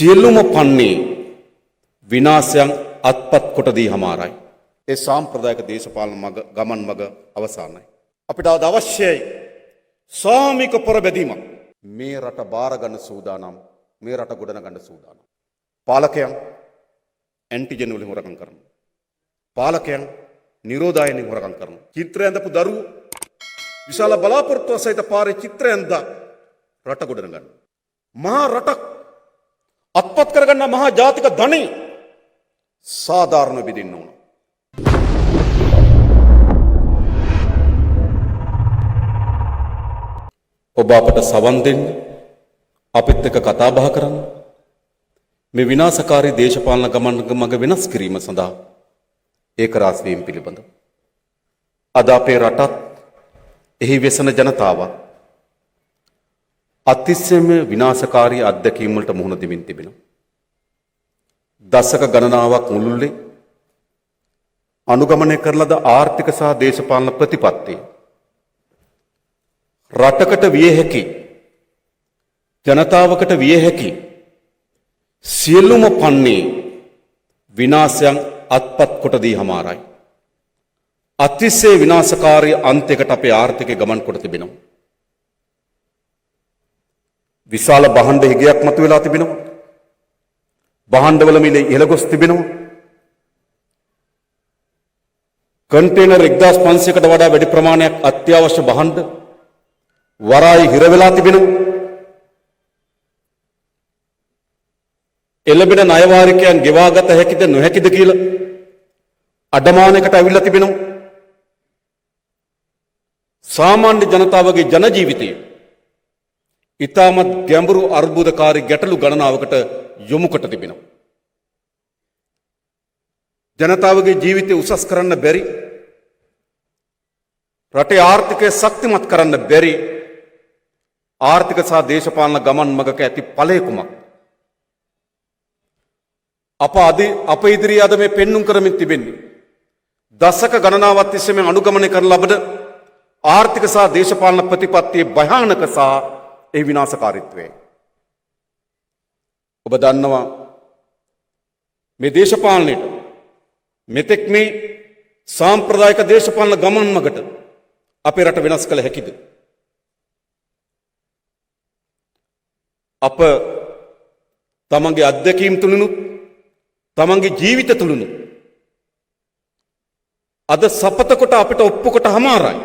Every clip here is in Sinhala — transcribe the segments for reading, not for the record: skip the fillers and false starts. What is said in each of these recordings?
සියලුම පන්නේ විනාශයන් අත්පත් කොට දී හමාරයි. ඒ සාම්ප්‍රදායික දේශපාලන ගමන් මග අවසానයි. අපිට අද අවශ්‍යයි සාමික පොරබැදීමක්. මේ රට බාර ගන්න සූදානම්, මේ රට ගොඩනගන්න සූදානම්. පාලකයන් ඇන්ටිජන් වලින් හොරකම් කරනවා. පාලකයන් නිරෝධායනෙන් හොරකම් කරනවා. චිත්‍රය ඇඳපු දරුවෝ විශාල බලාපොරොත්තු සහිත පාරේ චිත්‍රය ඇඳ රට ගොඩනගන්න. මහා රටක් අත්පත් කරගන්න මහා ජාතික ධනෙ සාධාරණ බෙදෙන්න ඕන. ඔබ අපට සවන් දෙන්න, අපිත් එක්ක කතා බහ කරන්න. මේ විනාශකාරී දේශපාලන ගමන මඟ වෙනස් කිරීම සඳහා ඒක රාස් වීම පිළිබඳව අද අපේ රටත් එහි වෙසෙන ජනතාවත් අතිශයම විනාශකාරී අත්දැකීම් වලට මුහුණ දෙමින් තිබෙනවා. දශක ගණනාවක් මුළුල්ලේ අනුගමනය කරන ලද ආර්ථික සහ දේශපාලන ප්‍රතිපත්ති රටකට විය හැකි, ජනතාවකට විය හැකි සියලුම පන්නේ විනාශයන් අත්පත් කොට දී හමාරයි. අතිශය විනාශකාරී අන්තයකට අපේ ආර්ථිකය ගමන් කොට තිබෙනවා. විශාල භාණ්ඩ හිගයක් මතුවලා තිබෙනවා. භාණ්ඩවල මිල ඉහළ ගොස් තිබෙනවා. කන්ටේනර් 1500කට වඩා වැඩි ප්‍රමාණයක් අත්‍යවශ්‍ය භාණ්ඩ වරායි හිර වෙලා තිබෙනවා. එළඹෙන ණයවාරිකයන් ගෙවාගත හැකිද නොහැකිද කියලා අඩමානයකට අවිල්ලා තිබෙනවා. සාමාන්‍ය ජනතාවගේ ජන ජීවිතය ඉතාමත් ගැඹුරු අර්බුදකාරී ගැටලු ගණනාවකට යොමු කොට තිබෙනවා. ජනතාවගේ ජීවිතය උසස් කරන්න බැරි, රටේ ආර්ථිකය ශක්තිමත් කරන්න බැරි ආර්ථික සහ දේශපාලන ගමන් මගක ඇති ඵලය කුමක්? අප ඉදිරියේ අද මේ පෙන්눔 කරමින් තිබෙන්නේ දශක ගණනාවක් තිස්සේ මේ අනුගමනය කරන ලබන ආර්ථික සහ දේශපාලන ප්‍රතිපත්තියේ භයානක සහ ඒ විනාශකාරීත්වය. ඔබ දන්නවා මේ දේශපාලනයට මෙතෙක් මේ සාම්ප්‍රදායික දේශපාලන ගමන් මගට අපේ රට වෙනස් කළ හැකිද? අප තමන්ගේ අත්දැකීම් තුලිනුත් තමන්ගේ ජීවිත තුලිනුත් අද සපත කොට අපිට ඔප්පු කොට හමාරයි.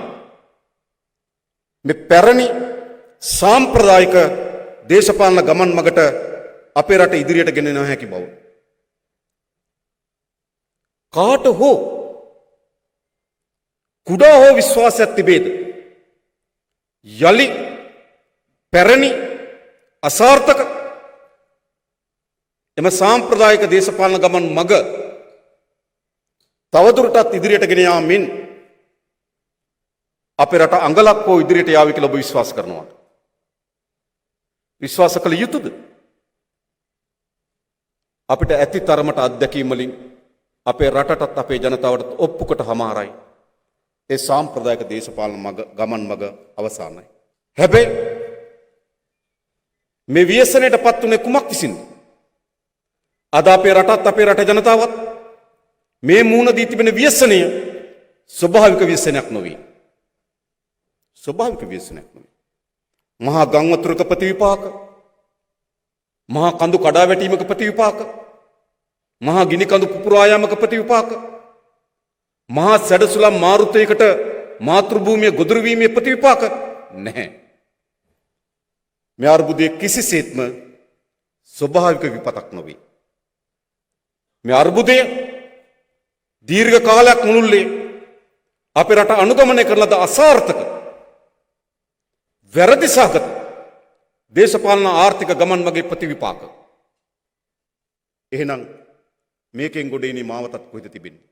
මේ පැරණි සාම්ප්‍රදායික දේශපාලන ගමන් මගට අපේ රට ඉදිරියට ගෙන යන හැකි බව. කාට හෝ කුඩා හෝ විශ්වාසයක් තිබේද? යලි පැරණි අසාර්ථක එම සාම්ප්‍රදායික දේශපාලන ගමන් මග තවදුරටත් ඉදිරියට ගෙන යාමෙන් අපේ රට අඟලක් හෝ ඉදිරියට යාවි කියලා ඔබ විශ්වාස කරනවා. විශ්වාස කළ යුතුද? අපිට ඇති තරමට අත්දැකීම් වලින් අපේ රටටත් අපේ ජනතාවටත් ඔප්පු කොට හමාරයි. ඒ සාම්ප්‍රදායික දේශපාලන ගමන් මග අවසానයි. හැබැයි මේ ව්‍යසනයට පත් වුණේ කුමක් විසින්ද? අද අපේ රටත් අපේ රට ජනතාවත් මේ මූණ දී තිබෙන ව්‍යසනය ස්වභාවික ව්‍යසනයක් නොවේ. ස්වභාවික ව්‍යසනයක් නොවේ. මහා ගම් වතුරක ප්‍රතිවිපාක, මහා කඳු කඩා වැටීමක ප්‍රතිවිපාක, මහා ගිනි කඳු පුපුරා යාමක ප්‍රතිවිපාක, මහා සැඩසුලම් මාරුතයකට මාතෘ භූමිය ගොදුරු වීමේ ප්‍රතිවිපාක නැහැ. මේ අර්බුදයේ කිසිසේත්ම ස්වභාවික විපතක් නොවේ. මේ අර්බුදය දීර්ඝ කාලයක් මුළුල්ලේ අපේ රට අනුගමනය කරන ලද අසාර්ථක වැරදි සහගත දේශපාලන ආර්ථික ගමන් මගේ ප්‍රතිවිපාක. එහෙනම් මේකෙන් ගොඩ එන්නේ මාවතත් කොහෙද තිබෙන්නේ?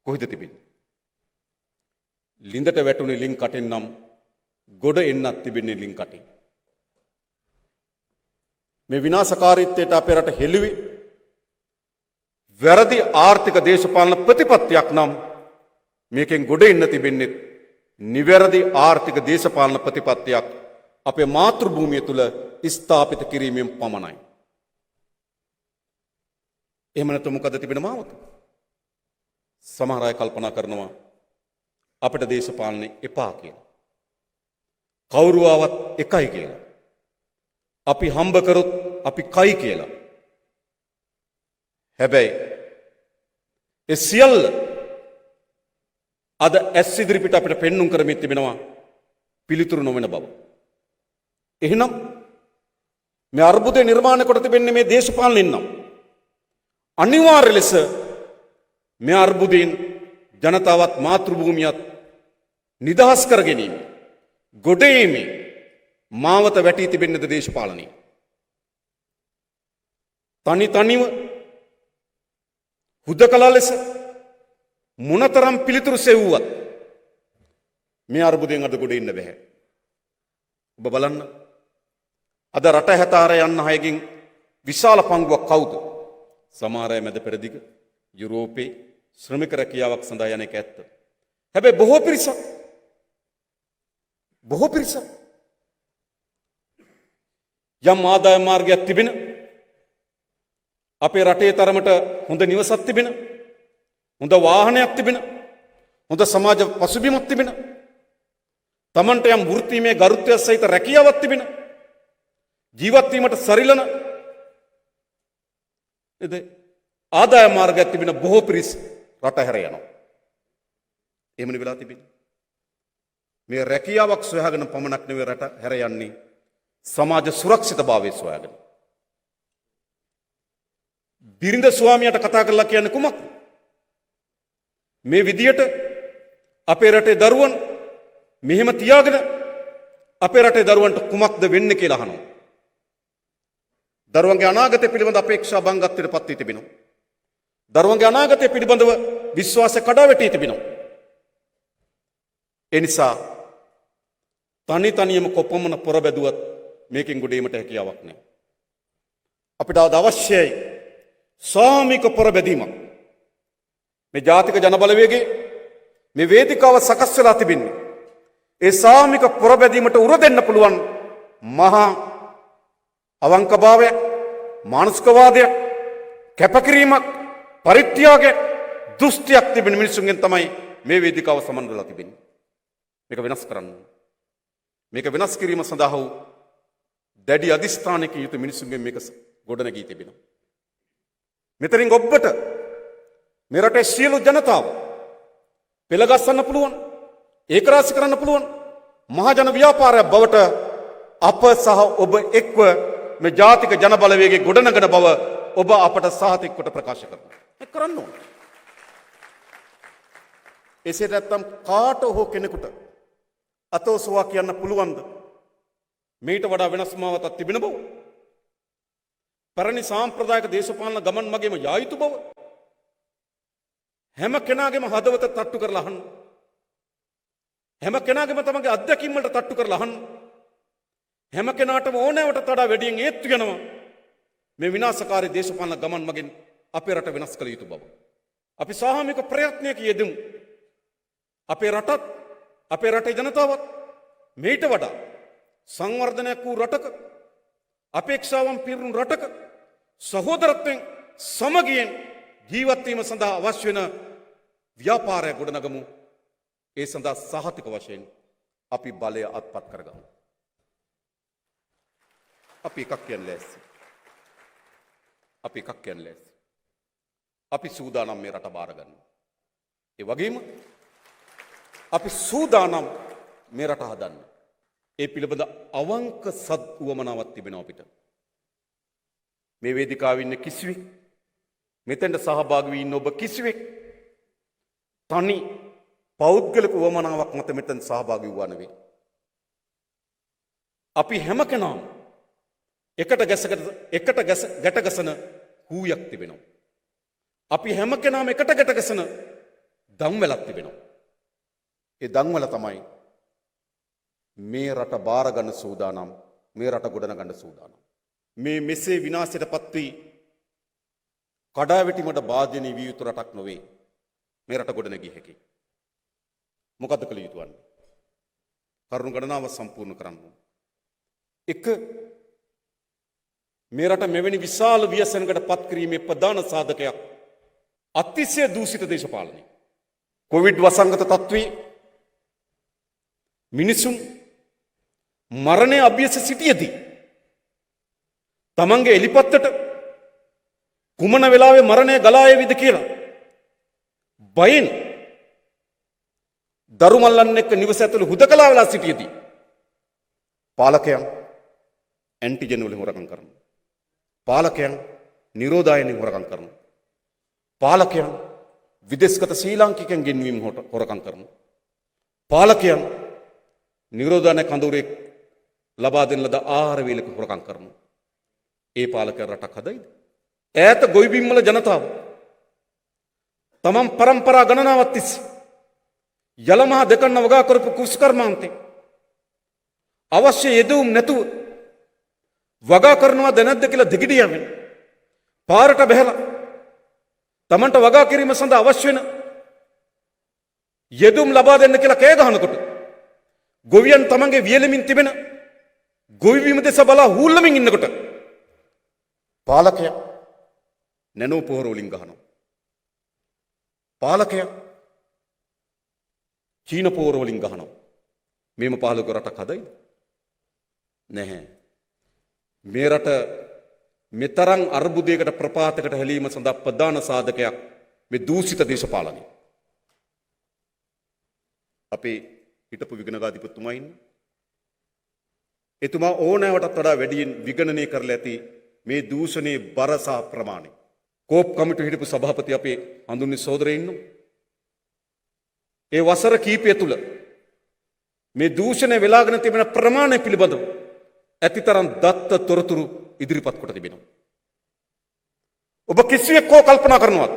කොහෙද තිබෙන්නේ? ලිඳට වැටුනේ ලින් කටෙන් නම් ගොඩ එන්නත් තිබෙන්නේ ලින් කටෙන්. මේ විනාශකාරීත්වයට අපේ රට හෙළුවේ වැරදි ආර්ථික දේශපාලන ප්‍රතිපත්තියක් නම් මේකෙන් ගොඩ එන්න තිබෙන්නේ නිවැරදි ආර්ථික දේශපාලන ප්‍රතිපත්තියක් අපේ මාතෘ භූමිය තුල ස්ථාපිත කිරීමෙන් පමණයි. එහෙම නැත්නම් මොකද තිබෙන මාවත? සමහර අය කල්පනා කරනවා අපිට දේශපාලනේ එපා කියලා. කවුරු ආවත් එකයි කියලා. අපි හම්බ කරොත් අපි කයි කියලා. හැබැයි ඒ සියල්ල අද ඇස් ඉදිරිපිට අපිට පෙන්눔 කරමින් තිබෙනවා පිළිතුරු නොවන බව. එහෙනම් මේ අර්බුදය නිර්මාණය කොට තිබෙන්නේ මේ දේශපාලනෙන් නම් අනිවාර්ය ලෙස මේ අර්බුදයෙන් ජනතාවත් මාතෘභූමියත් නිදහස් කර ගැනීම ගොඩේීමේ මාවත වැටී තිබෙන්නේද දේශපාලනයේ. තනිව හුදකලා ලෙස මොනතරම් පිළිතුරු සෙව්වත් මේ අර්බුදයෙන් අද ගොඩ ඉන්න බෑ. ඔබ බලන්න අද රට හැතාර යන්න අයගෙන් විශාල පංගුවක් කවුද? සමහර අය මැද පෙරදිග යුරෝපේ ශ්‍රමික රැකියාවක් සඳහා යන එක ඇත්ත. හැබැයි බොහෝ පිරිසක් යම් ආදාය මාර්ගයක් තිබෙන අපේ රටේ තරමට හොඳ නිවසක් තිබෙන හොඳ වාහනයක් තිබෙන හොඳ සමාජ පසුබිමක් තිබෙන තමන්ට යම් වෘත්තීමය ගරුත්වයක් සහිත රැකියාවක් තිබෙන ජීවත් වීමට සරිලන ආදාය මාර්ගයක් තිබෙන බොහෝ පිරිස් රට හැර යනවා. එහෙමනේ වෙලා තිබෙන්නේ. මේ රැකියාවක් සොයාගෙන පමණක් නෙවෙයි රට හැර යන්නේ සමාජ සුරක්ෂිතභාවය සොයාගෙන. බිරිඳ ස්වාමියාට කතා කරලා කියන්නේ කුමක්ද? මේ විදියට අපේ රටේ දරුවන් මෙහෙම තියාගෙන අපේ රටේ දරුවන්ට කුමක්ද වෙන්නේ කියලා අහනවා. දරුවන්ගේ අනාගතය පිළිබඳ අපේක්ෂා බංගත්වයට පත් වී තිබෙනවා. දරුවන්ගේ අනාගතය පිළිබඳව විශ්වාසය කඩා වැටී තිබෙනවා. ඒ නිසා තනියම කොපමණ පොර බැදුවත් මේකෙන් ගොඩේීමට හැකියාවක් නැහැ. අපිට අවශ්‍යයි සාමික පොර බැදීමක්. මේ ජාතික ජනබලවේගයේ මේ වේදිකාව සකස් වෙලා තිබෙන්නේ ඒ සාමික පොර බැදීමට උර දෙන්න පුළුවන් මහා අවංකභාවයක්, මානසිකවාදයක්, කැපකිරීමක්, පරිත්‍යාගයක්, දුස්තියක් තිබෙන මිනිසුන්ගෙන් තමයි මේ වේදිකාව සමන්වලා තිබෙන්නේ. මේක වෙනස් කරන්න. මේක වෙනස් කිරීම සඳහා වූ දැඩි අධිෂ්ඨානයක යුතු මිනිසුන්ගෙන් මේක ගොඩනැගී තිබෙනවා. මෙතනින් ඔබට මේ රටේ සියලු ජනතාව පෙළගස්සන්න පුළුවන්, ඒකරාශි කරන්න පුළුවන් මහජන ව්‍යාපාරයක් බවට අප සහ ඔබ එක්ව මේ ජාතික ජන බලවේගයේ ගොඩනගන බව ඔබ අපට සහතික කොට ප්‍රකාශ කරනවා. ඒක කරන්න ඕන. එසේ නැත්නම් කාට හෝ කෙනෙකුට අතෝසවා කියන්න පුළුවන්ද මේට වඩා වෙනස් මාවතක් තිබෙන බව? පැරණි සාම්ප්‍රදායික දේශපාලන ගමන් මගේම යා යුතු බව හැම කෙනාගේම හදවත තට්ටු කරලා අහන්න. හැම කෙනාගේම තමගේ අත්දැකීම් වලට තට්ටු කරලා අහන්න. හැම කෙනාටම ඕනෑවට වඩා වැඩියෙන් ඒත්තු වෙනවා මේ විනාශකාරී දේශපාලන ගමන් මගින් අපේ රට වෙනස් කළ යුතු බව. අපි සාමූහික ප්‍රයත්නයක යෙදෙමු. අපේ රටත් අපේ රටේ ජනතාවත් මේට වඩා සංවර්ධනයක් වූ රටක, අපේක්ෂාවන් පිරුණු රටක සහෝදරත්වයෙන් සමගියෙන් ජීවත් වීම සඳහා අවශ්‍ය වෙන ව්‍යාපාරය ගොඩනගමු. ඒ සඳහා සහතික වශයෙන් අපි බලය අත්පත් කරගමු. අපි එකක් කියන්නේ ලෑස්ති. අපි සූදානම් මේ රට බාර ගන්න. ඒ වගේම අපි සූදානම් මේ රට හදන්න. ඒ පිළිබඳ අවංක සත් උවමනාවක් තිබෙනවා අපිට. මේ වේදිකාවේ ඉන්න කිසිවෙක්, මෙතෙන්ට සහභාගී වී ඉන්න ඔබ කිසිවෙක් තනි පෞද්ගලික උවමනාවක් මත මෙතෙන් සහභාගී වුණා නෙවෙයි. අපි හැම කෙනාම එකට ගැටගසන හූයක් තිබෙනවා. අපි හැම කෙනාම එකට ගැටගසන දම්වැලක් තිබෙනවා. ඒ දම්වැල තමයි මේ රට බාර ගන්න සූදානම්, මේ රට ගොඩනගන්න සූදානම්. මේ මෙසේ විනාශයට පත් වී කඩාවැටීමට භාජනය විය යුතු රටක් නොවේ මේ රට ගොඩනැගිය හැකි. මොකද කළ යුතු වන්නේ? කරුණු ගණනාව සම්පූර්ණ කරන්න. එක මේ රට මෙවැනි විශාල ව්‍යසනකට පත් කිරීමේ ප්‍රධාන සාධකයක් අතිශය දූෂිත දේශපාලනය. කොවිඩ් වසංගත තත්ත්වයේ මිනිසුන් මරණය අභ්‍යස සිටියදී තමන්ගේ එලිපත්තට කුමන වෙලාවේ මරණය ගලා එවිද කියලා බයෙන් දරුමල්ලන් එක්ක නිවස ඇතුළේ හුදකලා වෙලා සිටියදී පාලකයන් ඇන්ටිජන් වලින් හොරකම් කරනවා. පාලකයන් නිරෝධායනෙන් හොරකම් කරනවා. පාලකයන් විදේශගත ශ්‍රී ලාංකිකයන් ගෙන්වීම හොරකම් කරනවා. පාලකයන් නිරෝධායන කඳවුරේ ලබා දෙන ලද ආහාර වේලක හොරකම් කරනවා. ඒ පාලකයන් රටක් හදයිද? ඈත ගොවිබිම් වල ජනතාව තමන් පරම්පරා ගණනාවක් තිස්සේ යලමහ දෙකන්න වගා කරපු කුස්කර්මාන්තේ අවශ්‍ය යෙදුම් නැතුව වගා කරනවද නැද්ද කියලා දෙගිඩියවෙන පාරට බැහැලා තමන්ට වගා කිරීම සඳහා අවශ්‍ය වෙන යෙදුම් ලබා දෙන්න කියලා කෑ ගහනකොට ගොවියන් තමන්ගේ වියලමින් තිබෙන ගොවිබිම දෙස බලා හූල්ලමින් ඉන්නකොට පාලකයා නැනෝ පොහොර වලින් ගහනවා. පාලකයා චීන පොහොර වලින් ගහනවා. මේම පාලක රටක් හදයිද? නැහැ. මේ රට මෙතරම් අර්බුදයකට ප්‍රපාතයකට හැලීම සඳහා ප්‍රධාන සාධකයක් මේ දූෂිත දේශපාලනය. අපේ හිටපු විගණකාධිපතිතුමා ඉන්නේ. එතුමා ඕනෑවටත් වඩා වැඩියෙන් විගණනය කරලා ඇති මේ දූෂණයේ බර සහ ප්‍රමාණය. කෝප් කමිටුවේ හිටපු සභාපති අපේ හඳුන්වන සහෝදරයෙක් ඉන්නවා. ඒ වසර කීපය තුල මේ දූෂණය වෙලාගෙන තිබෙන ප්‍රමාණය පිළිබඳව ඇතිතරම් දත්ත තොරතුරු ඉදිරිපත් කොට තිබෙනවා. ඔබ කිසියෙක් කෝ කල්පනා කරනවද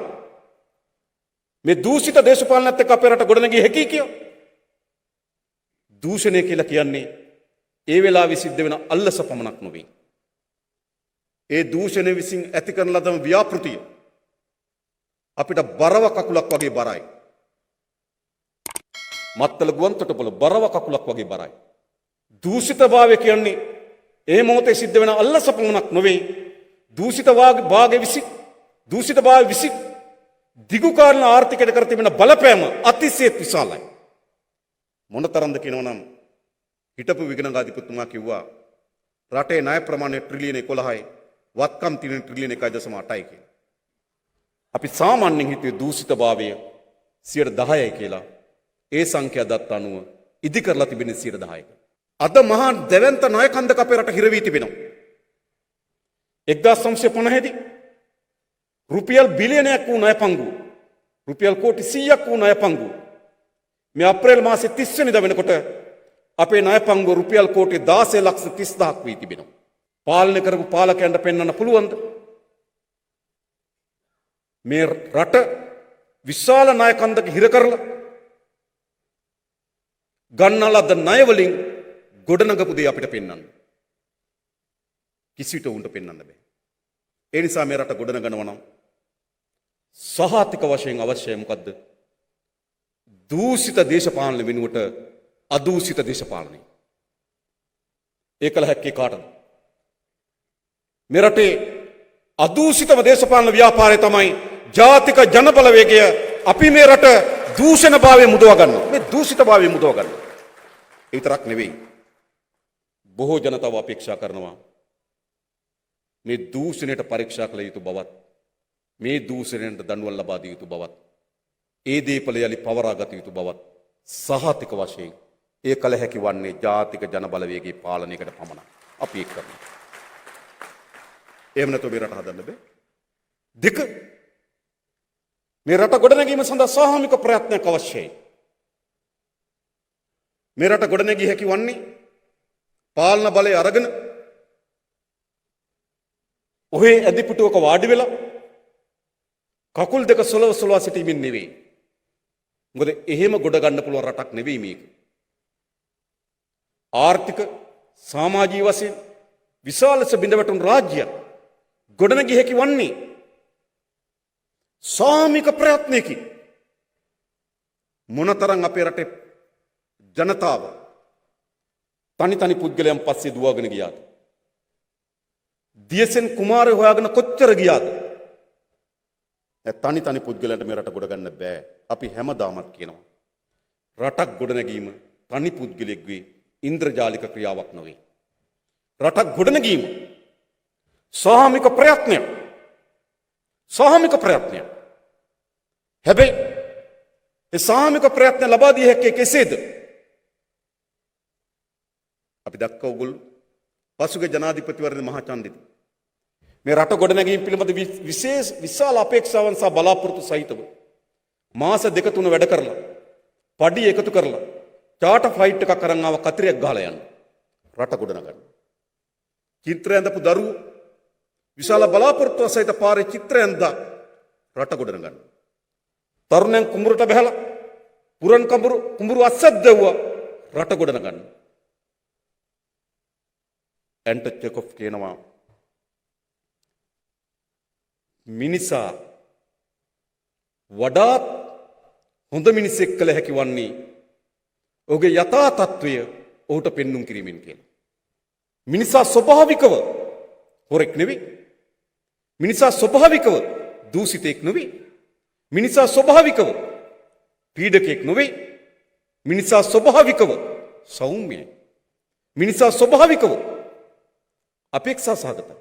මේ දූෂිත දේශපාලනයත් එක්ක අපේ රට ගොඩනගිය හැකි කියලා? දූෂණය කියලා කියන්නේ ඒ වෙලාවේ සිද්ධ වෙන අල්ලස පමණක් නොවේ. ඒ දූෂණය විසින් ඇති කරන ලදම ව්‍යාපෘතිය අපිට බරව කකුලක් වගේ බරයි. මත්තල ගුවන්තොටුපොළ බරව කකුලක් වගේ බරයි. දූෂිතභාවය කියන්නේ ඒ මොහොතේ සිද්ධ වෙන අල්ලස පමණක් නොවේ. දූෂිතභාවය විසින් දිගු කාලීන ආර්ථිකයට කර තිබෙන බලපෑම අතිශය විශාලයි. මොනතරම්ද කියනවනම් හිටපු විගණකාධිපතිතුමා කිව්වා රටේ ණය ප්‍රමාණය ට්‍රිලියන 11යි වත්කම් තියෙන ට්‍රිලියන 1.8යි කියලා. අපි සාමාන්‍යයෙන් හිතුවේ දූෂිතභාවය 10%යි කියලා. ඒ සංඛ්‍යා දත්ත අනුව ඉදි කරලා තිබෙන 10%යි. අද මහා දැවැන්ත ණය කන්දක අපේ රට හිර වී තිබෙනවා. 1950 දී රුපියල් බිලියනයක් වූ ණය පංගුව රුපියල් කෝටි 100ක් වූ ණය පංගුව මේ අප්‍රේල් මාසේ 30 වෙනිදා වෙනකොට අපේ ණය පංගුව රුපියල් කෝටි 16,30,000ක් වී තිබෙනවා. පාලනය කරපු පාලකයන්ට පෙන්වන්න පුළුවන්ද මේ රට විශාල ණය කන්දක හිර කරලා ගන්නලද ණය වලින් ගොඩනගපු දේ අපිට පෙන්වන්න? කිසිවිට උන්ට පෙන්වන්න බෑ. ඒ නිසා මේ රට ගොඩනගනවා නම් සහාතික වශයෙන් අවශ්‍යයි මොකද්ද? දූෂිත දේශපාලන වෙනුවට අදූෂිත දේශපාලනය. ඒකල හැක්කේ කාටද? මේ රටේ අදූෂිතව දේශපාලන ව්‍යාපාරය තමයි ජාතික ජනබලවේගය. අපි මේ රට දූෂණභාවයෙන් මුදවා ගන්නවා. මේ දූෂිතභාවයෙන් මුදවා ගන්නවා. ඒ විතරක් නෙවෙයි. බොහෝ ජනතාව අපේක්ෂා කරනවා මේ දූෂණයට පරීක්ෂා කළ යුතු බවත් මේ දූෂණයට දඬුවම් ලබා දිය යුතු බවත් ඒ දීපල යලි පවරා ගත යුතු බවත් සහතික වශයෙන් ඒ කල හැකි වන්නේ ජාතික ජනබලවේගයේ පාලනයකට පමණයි. අපි ඒක කරනවා. එහෙම නැත්නම් මේ රට හදන්න බෑ. දෙක, මේ රට ගොඩනැගීම සඳහා සාමූහික ප්‍රයත්නයක් අවශ්‍යයි. මේ රට ගොඩනැගී හැකි වන්නේ පාලන බලය අරගෙන ඔහේ ඇඳි පුටුවක වාඩි වෙලා කකුල් දෙක සොලවා සිටීමෙන් නෙවෙයි. මොකද එහෙම ගොඩ ගන්න පුළුවන් රටක් නෙවෙයි මේක. ආර්ථික සමාජීය වශයෙන් විශාල ලෙස බිඳවැටුණු රාජ්‍යයක් ගොඩනැගී හැකි වන්නේ සාමික ප්‍රයත්නයකින්. මොනතරම් අපේ රටේ ජනතාව තනි පුද්ගලයන් පස්සේ දුවගෙන ගියාද? දියසෙන් කුමාරය හොයාගෙන කොච්චර ගියාද? තනි තනි පුද්ගලයන්ට මේ රට ගොඩ ගන්න බෑ. අපි හැමදාමත් කියනවා රටක් ගොඩනැගීම තනි පුද්ගලයෙකුගේ ඉන්ද්‍රජාලික ක්‍රියාවක් නොවේ. රටක් ගොඩනැගීම සාමූහික ප්‍රයත්නයක්. සාමූහික ප්‍රයත්නයක්. හැබැයි ඒ සාමූහික ප්‍රයත්න ලබා දිය හැක්කේ කෙසේද? අපි දැක්කා ඔයගොල්ලෝ පසුගිය ජනාධිපතිවරණ මහාචන්දිදී මේ රට ගොඩනැගීම පිළිබඳ විශාල අපේක්ෂාවන් සහ බලාපොරොත්තු සහිතව මාස 2-3 වැඩ කරලා පඩි එකතු කරලා චාටර් ෆ්ලයිට් එකක් අරන් ආව කතිරයක් ගහලා යන්න රට ගොඩනගන්න. චිත්‍රය ඇඳපු දරුවෝ විශාල බලාපොරොත්තු සහිත පාරේ චිත්‍රය ඇඳලා රට ගොඩනගන්න. තරුණයන් කුඹුරට බහැලා පුරන් කුඹුරු අස්සක් දැව්වා රට ගොඩනගන්න. ඇන්ටන් චෙකොෆ් කියනවා මිනිසා වඩාත් හොඳ මිනිසෙක් කළ හැකි වන්නේ ඔහුගේ යථා තත්ත්වය ඔහුට පෙන්눔 කිරීමෙන් කියලා. මිනිසා ස්වභාවිකව හොරෙක් නෙවෙයි. මිනිසා ස්වභාවිකව දූෂිතෙක් නෙවෙයි. මිනිසා ස්වභාවිකව පීඩකෙක් නෙවෙයි. මිනිසා ස්වභාවිකව සෞම්‍යයි. මිනිසා ස්වභාවිකව අපේක්ෂා සහගතයි.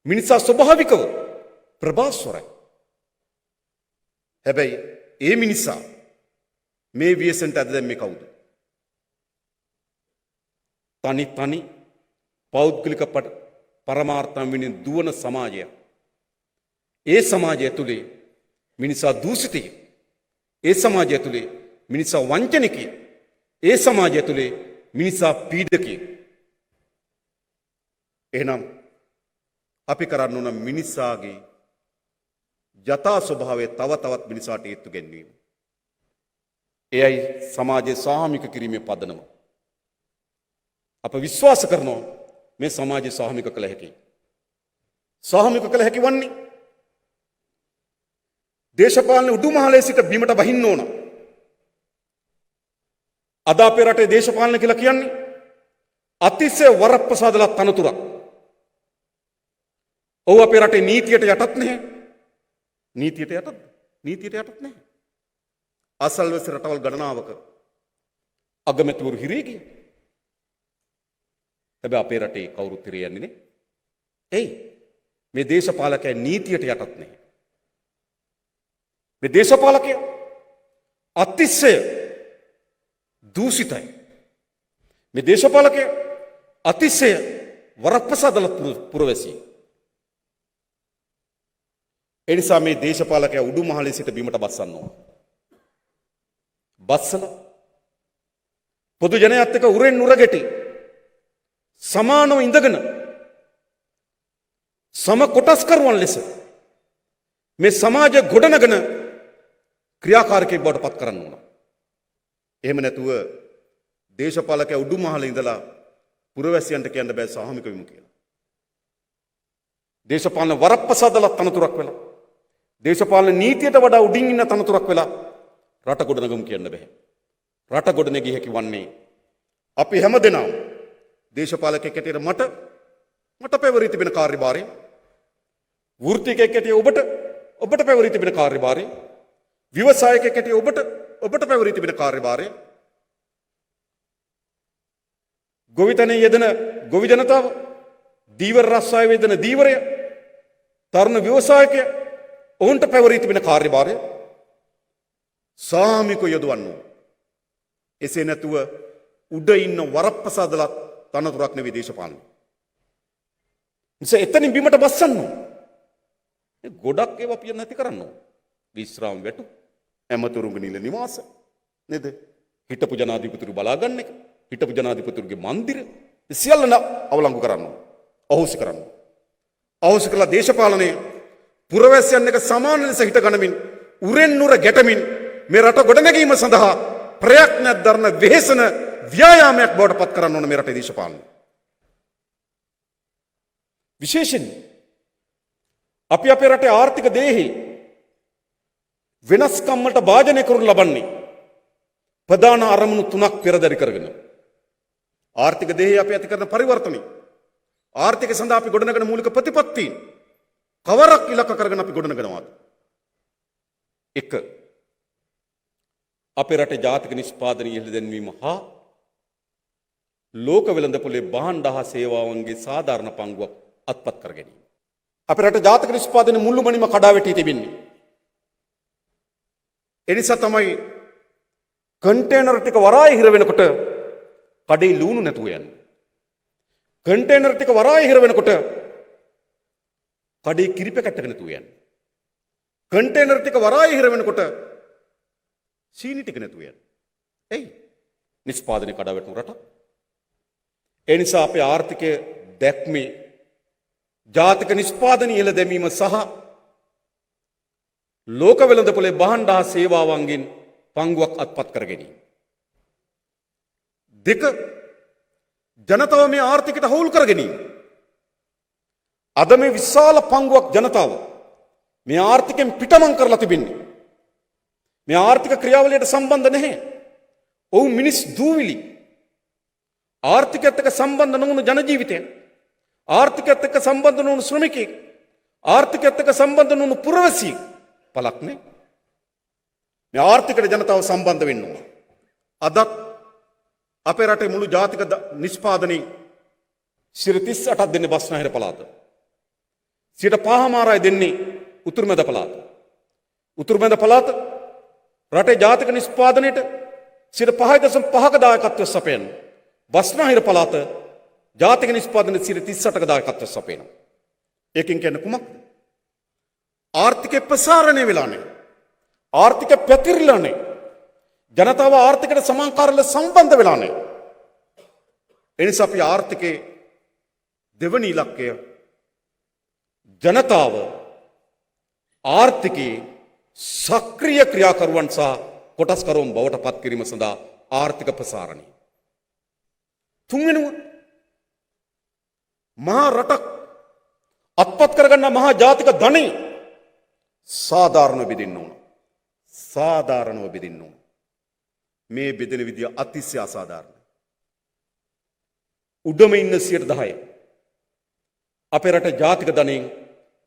මිනිසා ස්වභාවිකව ප්‍රභාස්වරයි. හැබැයි ඒ මිනිසා මේ ව්‍යසනට අද දැම්මේ කවුද? තනි පෞද්ගලික පරමාර්ථම් වෙනින් දුවන සමාජය. ඒ සමාජය තුලේ මිනිසා දූෂිතයි. ඒ සමාජය තුලේ මිනිසා වංචනිකයි. ඒ සමාජය තුලේ මිනිසා පීඩකයි. එහෙනම් අපි කරන්න ඕන මිනිසාගේ යථා ස්වභාවය තව තවත් මිනිසාට ඒත්තු ගැන්වීම. එයයි සමාජයේ සාමූහික කිරීමේ පදනම. අප විශ්වාස කරනවා මේ සමාජයේ සාමූහික කළ හැකි. සාමූහික කළ හැකි වන්නේ දේශපාලන උඩුමහලේ සිට බිමට බහින්න ඕන. අද අපේ රටේ දේශපාලන කියලා කියන්නේ අතිශය වරප්‍රසාදලා තනතුරක්. ඔව් අපේ රටේ නීතියට යටත් නැහැ. නීතියට යටත්? නීතියට යටත් නැහැ. අසල්වැසි රටවල් ගණනාවක අගමැතිවරු හිරේ ගියා. හැබැයි අපේ රටේ කවුරුත් හිරේ යන්නේ නේ. එයි මේ දේශපාලකයන් නීතියට යටත් නැහැ. මේ දේශපාලකයෝ අතිශය දූෂිතයි. මේ දේශපාලකයෝ අතිශය වරප්‍රසාදල පුරවැසියෝ. එනිසා මේ දේශපාලකයා උඩුමහලේ සිට බිමට බස්සන්න ඕන. බස්සලා පොදු ජනයාත් එක්ක උරෙන් උර ගැටි සමානව ඉඳගෙන සම කොටස්කරුවන් ලෙස මේ සමාජය ගොඩනගන ක්‍රියාකාරකයෙක් බවට පත් කරන්න ඕන. එහෙම නැතුව දේශපාලකයා උඩුමහලේ ඉඳලා පුරවැසියන්ට කියන්න බෑ සාමූහික වෙමු කියලා. දේශපාලන වරප්‍රසාදල තනතුරක් වෙලා දේශපාලන නීතියට වඩා උඩින් ඉන්න තනතුරක් වෙලා රට ගොඩනගමු කියන්න බෑ. රට ගොඩනැගිය හැකි වන්නේ අපි හැමදෙනාම දේශපාලකයෙක් හැටියට මට පැවරී තිබෙන කාර්යභාරය, වෘත්තිකයෙක් හැටියට ඔබට පැවරී තිබෙන කාර්යභාරය, ව්‍යවසායකයෙක් හැටියට ඔබට පැවරී තිබෙන කාර්යභාරය, ගොවිතැනේ යෙදෙන ගොවි ජනතාව, දීවර රස්සාවේ යෙදෙන දීවරය, තරුණ ව්‍යවසායකය ඔවුන්ට පැවරී තිබෙන කාර්යභාරය සාමික යොදවන්න ඕන. එසේ නැතුව උඩ ඉන්න වරප්‍රසාදලත් තනතුරක් නෙවෙයි දේශපාලනය. නිසා එතනින් බිමට බස්සන්න ඕන. ගොඩක් ඒවා පිය නැති කරන්න ඕන. විශ්‍රාම වැටු, ඇමතුරුන්ගේ නිල නිවාස නේද? හිටපු ජනාධිපතිතුරු බලා ගන්න එක, හිටපු ජනාධිපතිතුරුගේ මන්දිර සියල්ල අවලංගු කරන්න ඕන. අහෝසි කරන්න ඕන. අහෝසි කළා දේශපාලනය පුරවැසියන් එක සමාන ලෙස හිට ගනිමින් උරෙන් නුර ගැටමින් මේ රට ගොඩනැගීම සඳහා ප්‍රයත්නයක් දරන වෙහෙසන ව්‍යායාමයක් බවට පත් කරන්න ඕන මේ රටේ දේශපාලනය. විශේෂයෙන් අපි අපේ රටේ ආර්ථික දේහි වෙනස්කම් වලට භාජනය කරනු ලබන්නේ ප්‍රධාන අරමුණු තුනක් පෙරදරි කරගෙන. ආර්ථික දේහය අපි ඇති කරන පරිවර්තනය, ආර්ථික සඳහා අපි ගොඩනගන මූලික ප්‍රතිපත්ති කවරක් ඉලක්ක කරගෙන අපි ගොඩනගනවාද? 1. අපේ රටේ ජාතික නිෂ්පාදන ඉහළ දැන්වීම හා ලෝක වෙළඳපොලේ භාණ්ඩ හා සේවාවන්ගේ සාධාරණ පංගුවක් අත්පත් කර ගැනීම. අපේ රටේ ජාතික නිෂ්පාදනයේ මුළුමනින්ම කඩා වැටී තිබෙන්නේ. ඒ නිසා තමයි කන්ටේනර් ටික වරාය හිර වෙනකොට කඩේ ලුණු නැතුව යන්නේ. කන්ටේනර් ටික වරාය හිර වෙනකොට කඩේ කිරි පැකට් නැතුව යන්නේ. කන්ටේනර් ටික වරාය හිර වෙනකොට සීනි ටික නැතුව යන්නේ. එයි නිෂ්පාදනය කඩා වැටුණු රටක්. ඒ නිසා අපේ ආර්ථිකය දැක්මේ ජාතික නිෂ්පාදන ඉහළ දැමීම සහ ලෝක වෙළඳපොලේ භාණ්ඩ හා සේවාවන්ගෙන් පංගුවක් අත්පත් කර ගැනීම. 2. ජනතාව මේ ආර්ථිකයට හවුල් කර ගැනීම. අද මේ විශාල පංගුවක් ජනතාව මේ ආර්ථිකයෙන් පිටමං කරලා තිබෙන්නේ. මේ ආර්ථික ක්‍රියාවලියට සම්බන්ධ නැහැ. ඔවුන් මිනිස් දූවිලි. ආර්ථිකයත් එක්ක සම්බන්ධ නොවුණු ජන ජීවිතය. ආර්ථිකයත් එක්ක සම්බන්ධ නොවුණු ශ්‍රමිකයෙක්. ආර්ථිකයත් එක්ක සම්බන්ධ නොවුණු පුරවැසියෙක් පළක් නැහැ. මේ ආර්ථිකයට ජනතාව සම්බන්ධ වෙන්න ඕන. අදත් අපේ රටේ මුළු ජාතික නිෂ්පාදනයේ 38ක් දෙන්නේ බස්නාහිර පළාත. 5% දෙන්නේ උතුරු මැද පළාත. උතුරු මැද පළාත රටේ ජාතික නිෂ්පාදනයේට 5.5ක දායකත්වය සපයන. බස්නාහිර පළාත ජාතික නිෂ්පාදනයේ 38ක දායකත්වය සපයනවා. ඒකෙන් කියන්නේ කුමක්ද? ආර්ථිකය ප්‍රසාරණය වෙලා නැහැ. ආර්ථික පැතිරිලා නැහැ. ජනතාව ආර්ථිකයට සමාන්කාරව සම්බන්ධ වෙලා නැහැ. ඒ නිසා අපි ආර්ථිකයේ දෙවනි ඉලක්කය ජනතාව ආර්ථිකයේ සක්‍රිය ක්‍රියාකරුවන් සහ කොටස්කරුවන් බවට පත් කිරීම සඳහා ආර්ථික ප්‍රසාරණය. 3 වෙනුව මහා රටක් අත්පත් කරගන්න මහා ජාතික ධනෙ සාධාරණව බෙදෙන්න ඕන. සාධාරණව බෙදෙන්න ඕන. මේ බෙදෙන විදිය අතිශය අසාධාරණයි. උඩම ඉන්න 10% අපේ රට ජාතික ධනෙන්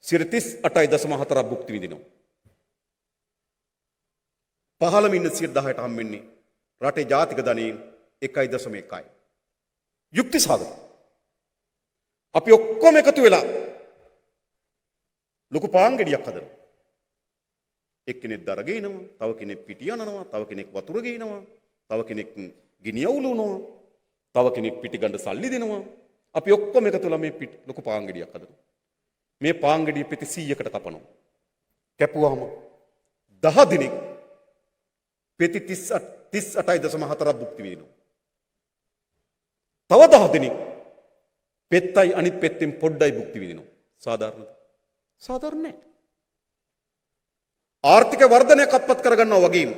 38.4% භුක්ති විඳිනවා. පහළම ඉන්න 10%ට හම්බෙන්නේ රටේ ජාතික ධනෙන් 1.1%. යුක්ති සාධක. අපි ඔක්කොම එකතු වෙලා ලොකු පාංගෙඩියක් හදනවා. එක්කෙනෙක් දර ගේනවා, තව කෙනෙක් පිටි යනනවා, තව කෙනෙක් වතුර ගේනවා, තව කෙනෙක් ගිනි අවුලනවා, තව කෙනෙක් පිටි ගන්න සල්ලි දෙනවා. අපි ඔක්කොම එකතු වෙලා මේ ලොකු පාංගෙඩියක් හදනවා. මේ පාංගෙඩිය පෙති 100කට කපනවා. කැපුවාම 10 දිනක් පෙති 38.4 භුක්ති විඳිනවා. තව 10 දිනක් පෙත්තයි අනිත් පෙත්තෙන් පොඩ්ඩයි භුක්ති විඳිනවා. සාධාරණද? සාධාරණ නැහැ. ආර්ථික වර්ධනයක් අත්පත් කරගන්නවා වගේම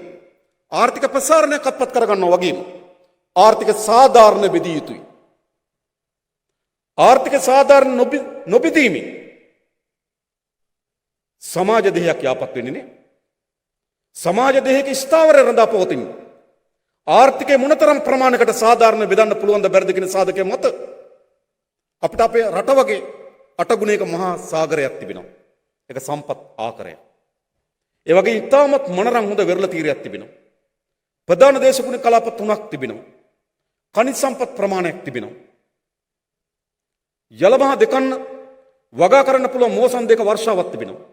ආර්ථික ප්‍රසාරණයක් අත්පත් කරගන්නවා වගේම ආර්ථික සාධාරණ බෙදිය යුතුයි. ආර්ථික සාධාරණ නොබෙදීමෙන් සමාජ දෙයක් යාපත් වෙන්නේ නැහැ. සමාජ දෙයක ස්ථාවරය රඳා පවතින්නේ. ආර්ථිකයේ මොනතරම් ප්‍රමාණයකට සාධාරණ බෙදන්න පුළුවන්ද බැරිද කියන සාධකයේ මත අපිට අපේ රට වගේ 8 ගුණයක මහා සාගරයක් තිබෙනවා. ඒක සම්පත් ආකරයක්. ඒ වගේ ඉතාමත් මනරම් හොඳ වෙරළ තීරයක් තිබෙනවා. ප්‍රධාන දේශගුණික කලාප 3ක් තිබෙනවා. khනිජ සම්පත් ප්‍රමාණයක් තිබෙනවා. යලමහා දෙකන්න වගා කරන්න පුළුවන් මෝසන් දෙක වර්ෂාවක් තිබෙනවා.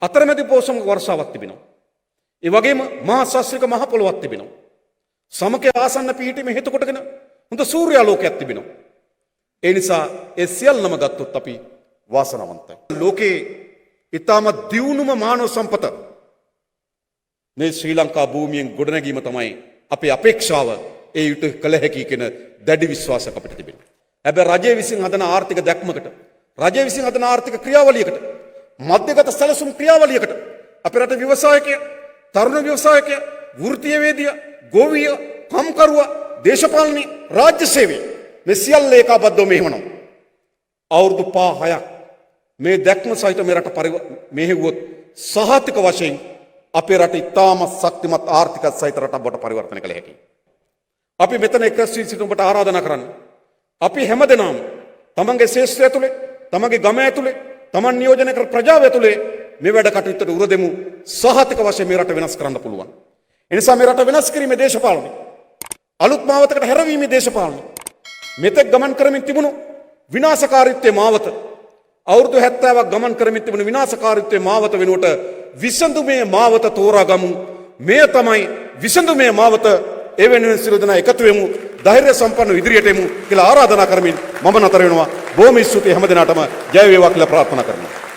අතරමැදි පෝෂම වර්ෂාවක් තිබෙනවා. ඒ වගේම මහා ශාස්ත්‍රික මහ පොළොවක් තිබෙනවා. සමකයේ ආසන්න පිහිටීම හේතු කොටගෙන හොඳ සූර්යාලෝකයක් තිබෙනවා. ඒ නිසා ඒ සියල්ලම ගත්තොත් අපි වාසනාවන්තයි. ලෝකේ ඊටම දියුණුම මානව සම්පත මේ ශ්‍රී ලංකා භූමියෙන් ගොඩනැගීම තමයි අපේ අපේක්ෂාව. ඒ යුතු කළ හැකි කියන දැඩි විශ්වාසයක් අපිට තිබෙනවා. හැබැයි රජය විසින් හදන ආර්ථික දැක්මකට, රජය විසින් හදන ආර්ථික ක්‍රියාවලියකට, මධ්‍යගත සැලසුම් ක්‍රියාවලියකට අපේ රට ව්‍යවසායකය, තරුණ ව්‍යවසායකය, වෘත්තීය වේදියා, ගෝවිය, කම්කරුවා, දේශපාලනී, රාජ්‍ය සේවය මේ සියල්ල ඒකාබද්ධව මෙහෙවනවා. අවුරුදු 5-6ක් මේ දැක්ම සහිත මේ රට මෙහෙවුවොත් සහතික වශයෙන් අපේ රට ඉතාම ශක්තිමත් ආර්ථික සහිත රටක් බවට පරිවර්තනය කළ හැකියි. අපි මෙතන එක්රැස් වී සිටින ඔබට ආරාධනා කරන්නේ අපි හැමදෙනාම තමන්ගේ ශේෂ්ත්‍රය ඇතුලේ, තමන්ගේ ගම ඇතුලේ, තමන් නියෝජනය කර ප්‍රජාව ඇතුලේ මේ වැඩ කටයුත්තට උර දෙමු. සහතික වශයෙන් මේ රට වෙනස් කරන්න පුළුවන්. ඒ නිසා මේ රට වෙනස් කිරීමේ දේශපාලනය, අලුත් මාවතකට හැරවීමේ දේශපාලනය, මෙතෙක් ගමන් කරමින් තිබුණු විනාශකාරීත්වයේ මාවත, අවුරුදු 70ක් ගමන් කරමින් තිබුණු විනාශකාරීත්වයේ මාවත වෙනුවට විසඳුමේ මාවත තෝරාගමු. මේ තමයි විසඳුමේ මාවත. ඒ වෙනුවෙන් සියලු දෙනා එකතු වෙමු, ධෛර්ය සම්පන්නව ඉදිරියට එමු කියලා ආරාධනා කරමින් මම නතර වෙනවා. බොහොම ස්තුතියි හැම දිනාටම. ජය වේවා කියලා ප්‍රාර්ථනා කරනවා.